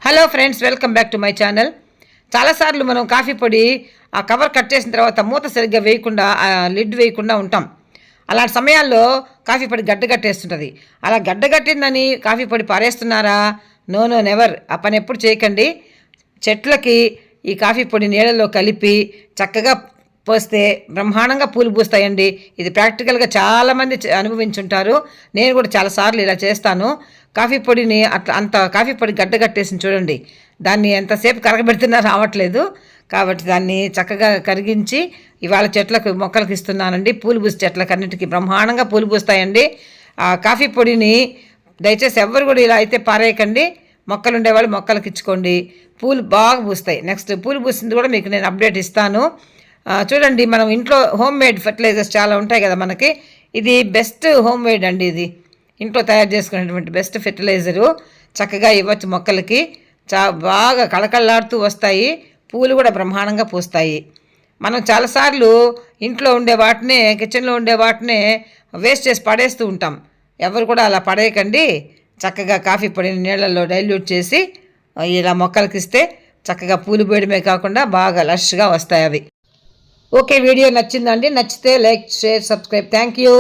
Hello friends, welcome back to my channel. చాలాసార్లు మనం coffee పొడి ఆ కవర్ కట్ చేసిన తర్వాత మూత సరిగ్గా వేయకుండా, లిడ్ వేయకుండా ఉంటాం. అలాంటి సమయాల్లో కాఫీ పొడి గడ్డగట్టేస్తుంటుంది. అలా గడ్డగట్టిందని కాఫీ పొడి పారేస్తున్నారా? No no, never. ఆ పని ఎప్పుడు చేయకండి. చెట్లకి ఈ కాఫీ పొడి నీళ్ళలో కలిపి చక్కగా పోస్తే బ్రహ్మాండంగా పూలు పూస్తాయండి. ఇది ప్రాక్టికల్గా చాలామంది అనుభవించుంటారు. నేను కూడా చాలాసార్లు ఇలా చేస్తాను. కాఫీ పొడిని అంత కాఫీ పొడి గడ్డగట్టేసి చూడండి. దాన్ని ఎంతసేపు కరగబెడుతున్నా రావట్లేదు. కాబట్టి దాన్ని చక్కగా కరిగించి ఇవాళ చెట్లకు మొక్కలకు ఇస్తున్నానండి. పూలు పూసి చెట్లకు అన్నిటికీ బ్రహ్మాండంగా పూలు పూస్తాయండి. ఆ కాఫీ పొడిని దయచేసి ఎవ్వరు కూడా ఇలా అయితే పారేయకండి. మొక్కలు ఉండేవాళ్ళు మొక్కలకు ఇచ్చుకోండి. పూలు బాగా పూస్తాయి. నెక్స్ట్ పూలు పూసింది కూడా మీకు నేను అప్డేట్ ఇస్తాను. చూడండి, మనం ఇంట్లో హోమ్ మేడ్ ఫర్టిలైజర్స్ చాలా ఉంటాయి కదా మనకి. ఇది బెస్ట్ హోమ్ మేడ్ అండి. ఇది ఇంట్లో తయారు చేసుకునేటువంటి బెస్ట్ ఫెర్టిలైజరు. చక్కగా ఇవ్వచ్చు మొక్కలకి. బాగా కళకళలాడుతూ వస్తాయి. పూలు కూడా బ్రహ్మాండంగా పూస్తాయి. మనం చాలాసార్లు ఇంట్లో ఉండే వాటినే, కిచెన్లో ఉండే వాటినే వేస్ట్ చేసి పడేస్తూ ఉంటాం. ఎవరు కూడా అలా పడేయకండి. చక్కగా కాఫీ పొడిని నీళ్ళల్లో డైల్యూట్ చేసి ఇలా మొక్కలకి ఇస్తే చక్కగా పూలు పోయడమే కాకుండా బాగా లష్గా వస్తాయి అవి. ఓకే, వీడియో నచ్చిందండి. నచ్చితే like, share, subscribe. Thank you.